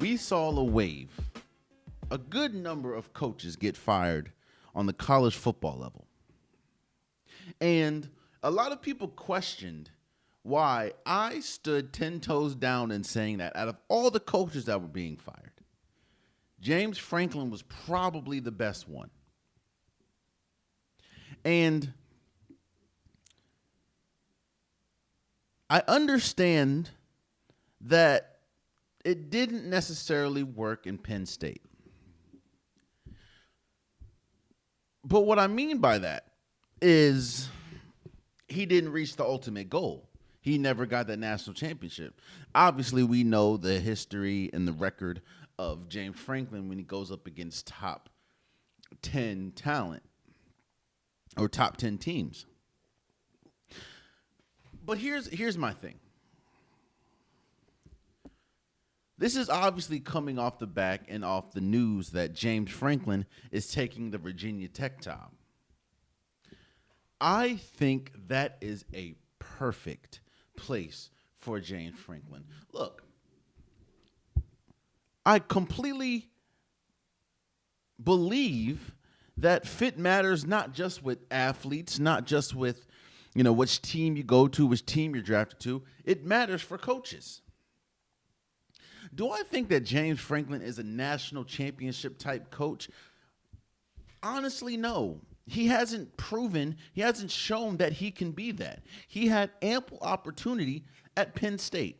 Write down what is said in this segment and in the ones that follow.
we saw a wave. A good number of coaches get fired on the college football level. And a lot of people questioned why I stood 10 toes down in saying that out of all the coaches that were being fired, James Franklin was probably the best one. And I understand that it didn't necessarily work in Penn State. But what I mean by that is he didn't reach the ultimate goal. He never got that national championship. Obviously, we know the history and the record of James Franklin when he goes up against top 10 talent or top 10 teams. But here's my thing. This is obviously coming off the back and off the news that James Franklin is taking the Virginia Tech job. I think that is a perfect place for James Franklin. Look, I completely believe that fit matters not just with athletes, not just with, which team you go to, which team you're drafted to. It matters for coaches. Do I think that James Franklin is a national championship type coach? Honestly, no. He hasn't shown that he can be that. He had ample opportunity at Penn State.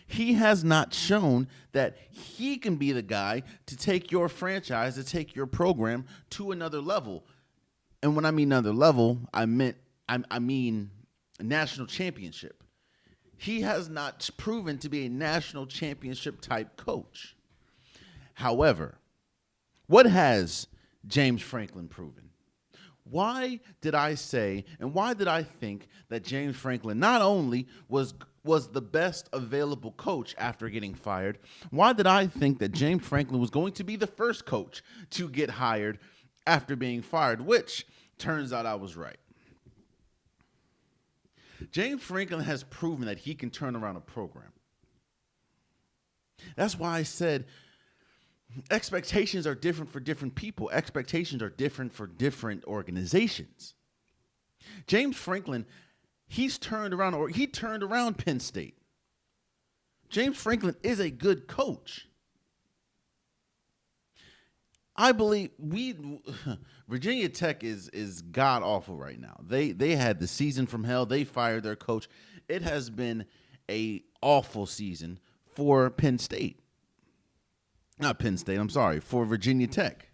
He has not shown that he can be the guy to take your franchise, to take your program to another level. And when I mean another level, I mean national championship. He has not proven to be a national championship type coach. However, what has James Franklin proven? Why did I say and why did I think that James Franklin not only was the best available coach after getting fired? Why did I think that James Franklin was going to be the first coach to get hired after being fired, which turns out I was right? James Franklin has proven that he can turn around a program. That's why I said expectations are different for different people. Expectations are different for different organizations. James Franklin, he turned around Penn State. James Franklin is a good coach. I believe Virginia Tech is god awful right now. They had the season from hell. They fired their coach. It has been a awful season for Penn State. Not Penn State, I'm sorry, for Virginia Tech.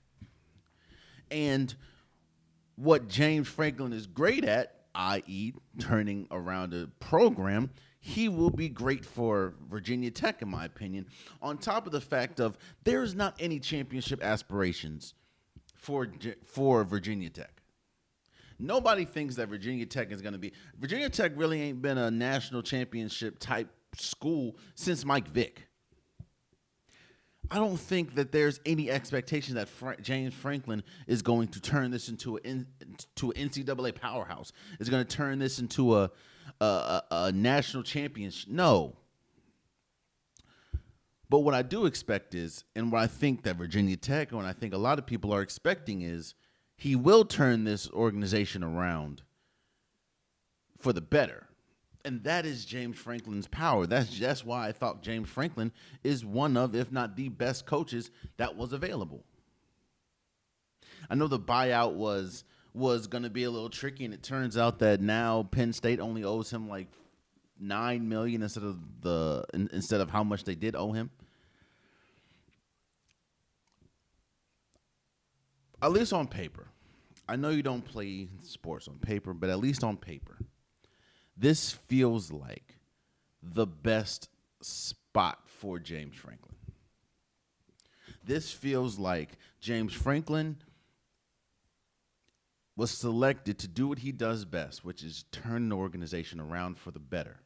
And what James Franklin is great at, i.e. turning around a program, he will be great for Virginia Tech, in my opinion, on top of the fact of there's not any championship aspirations for Virginia Tech. Nobody thinks that Virginia Tech is going to be. Virginia Tech really ain't been a national championship type school since Mike Vick. I don't think that there's any expectation that James Franklin is going to turn this into an NCAA powerhouse. Is going to turn this into a national championship. No. But what I do expect is, and what I think that Virginia Tech, and what I think a lot of people are expecting is, he will turn this organization around for the better. And that is James Franklin's power. That's why I thought James Franklin is one of, if not the best coaches that was available. I know the buyout was going to be a little tricky, and it turns out that now Penn State only owes him like $9 million instead of how much they did owe him. At least on paper. I know you don't play sports on paper, but at least on paper, this feels like the best spot for James Franklin. This feels like James Franklin was selected to do what he does best, which is turn an organization around for the better.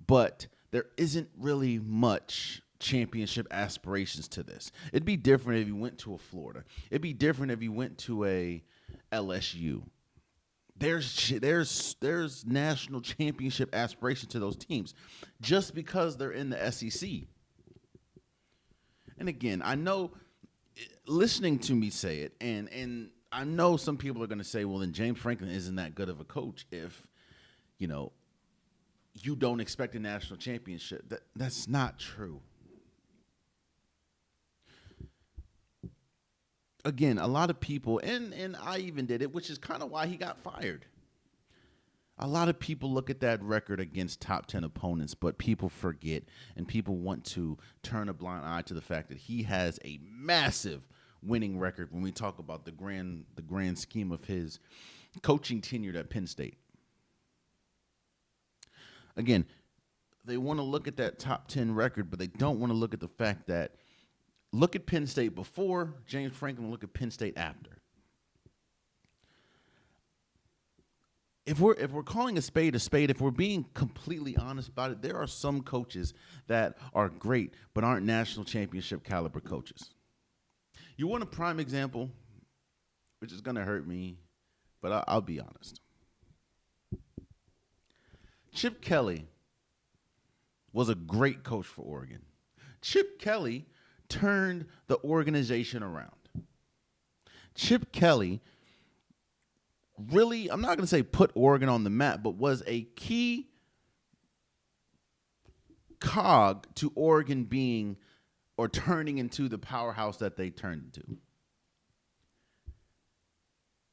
But there isn't really much championship aspirations to this. It'd be different if you went to a Florida. It'd be different if you went to a LSU. there's national championship aspiration to those teams just because they're in the SEC. And again, I know listening to me say it, and I know some people are going to say, well, then James Franklin isn't that good of a coach if, you know, you don't expect a national championship. That's not true. Again, a lot of people, and I even did it, which is kind of why he got fired. A lot of people look at that record against top 10 opponents, but people forget and people want to turn a blind eye to the fact that he has a massive winning record when we talk about the grand scheme of his coaching tenure at Penn State. Again, they want to look at that top 10 record, but they don't want to look at the fact that look at Penn State before James Franklin, look at Penn State after. If we're calling a spade, if we're being completely honest about it, there are some coaches that are great but aren't national championship caliber coaches. You want a prime example, which is going to hurt me, but I'll be honest. Chip Kelly was a great coach for Oregon. Chip Kelly turned the organization around. Chip Kelly really, I'm not going to say put Oregon on the map, but was a key cog to Oregon being or turning into the powerhouse that they turned into.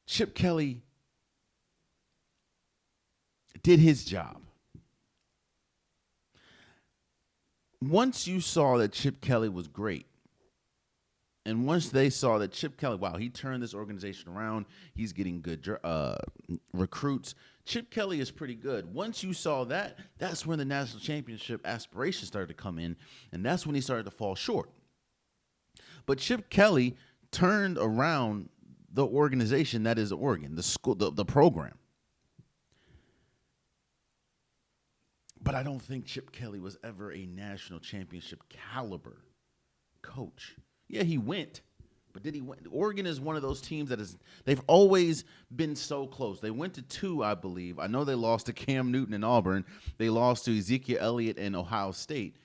Chip Kelly did his job. Once you saw that Chip Kelly was great, and once they saw that Chip Kelly, wow, he turned this organization around, he's getting good recruits. Chip Kelly is pretty good. Once you saw that, that's when the national championship aspirations started to come in, and that's when he started to fall short. But Chip Kelly turned around the organization that is Oregon, the school, the program. But I don't think Chip Kelly was ever a national championship caliber coach. Yeah, he went, but did he win? Oregon is one of those teams they've always been so close. They went to 2, I believe. I know they lost to Cam Newton and Auburn. They lost to Ezekiel Elliott and Ohio State.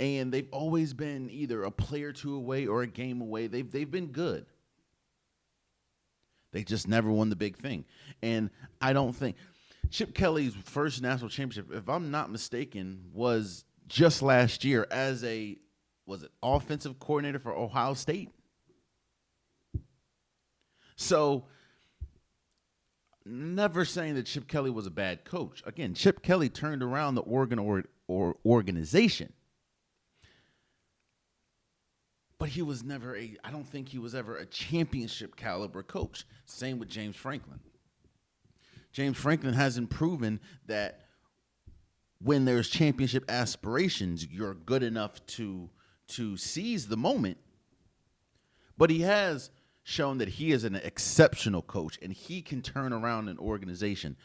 And they've always been either a play or 2 away or a game away. They've been good. They just never won the big thing. And I don't think Chip Kelly's first national championship, if I'm not mistaken, was just last year as offensive coordinator for Ohio State? So, never saying that Chip Kelly was a bad coach. Again, Chip Kelly turned around the Oregon organization. But he was never I don't think he was ever a championship caliber coach. Same with James Franklin. James Franklin hasn't proven that when there's championship aspirations, you're good enough to seize the moment. But he has shown that he is an exceptional coach and he can turn around an organization.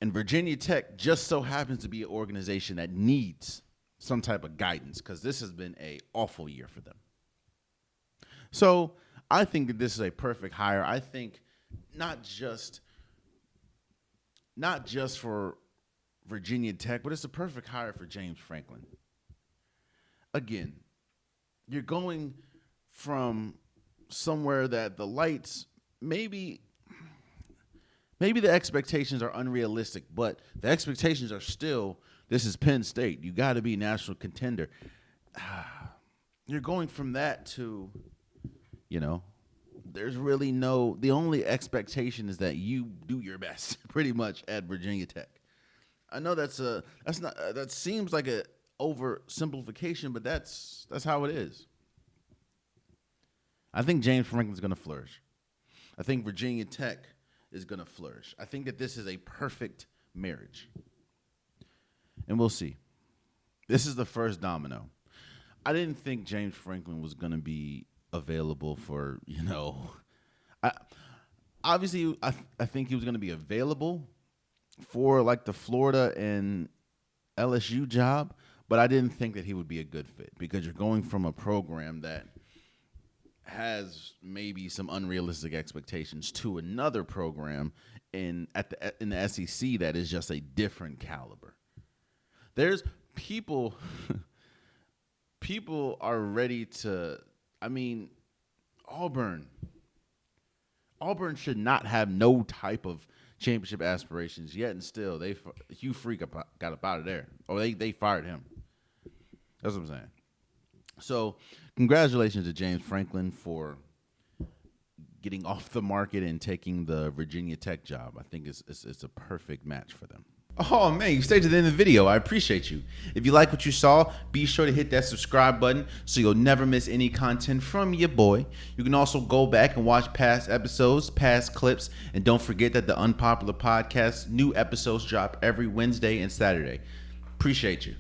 And Virginia Tech just so happens to be an organization that needs some type of guidance because this has been an awful year for them. So I think that this is a perfect hire. I think not just for Virginia Tech, but it's a perfect hire for James Franklin. Again, you're going from somewhere that the lights maybe the expectations are unrealistic, but the expectations are still, this is Penn State. You got to be national contender. You're going from that to, there's really the only expectation is that you do your best pretty much at Virginia Tech. I know that seems like a oversimplification, but that's how it is. I think James Franklin's going to flourish. I think Virginia Tech is going to flourish. I think that this is a perfect marriage. And we'll see. This is the first domino. I didn't think James Franklin was going to be available for, obviously I think he was going to be available for like the Florida and LSU job, but I didn't think that he would be a good fit because you're going from a program that has maybe some unrealistic expectations to another program in the SEC that is just a different caliber. There's people are ready to. I mean, Auburn Auburn should not have no type of championship aspirations yet, and still Hugh Freak got up out of there, or they fired him. That's what I'm saying. So, congratulations to James Franklin for getting off the market and taking the Virginia Tech job. I think it's a perfect match for them. Oh, man, you stayed to the end of the video. I appreciate you. If you like what you saw, be sure to hit that subscribe button so you'll never miss any content from your boy. You can also go back and watch past episodes, past clips, and don't forget that the Unpopular Podcast, new episodes drop every Wednesday and Saturday. Appreciate you.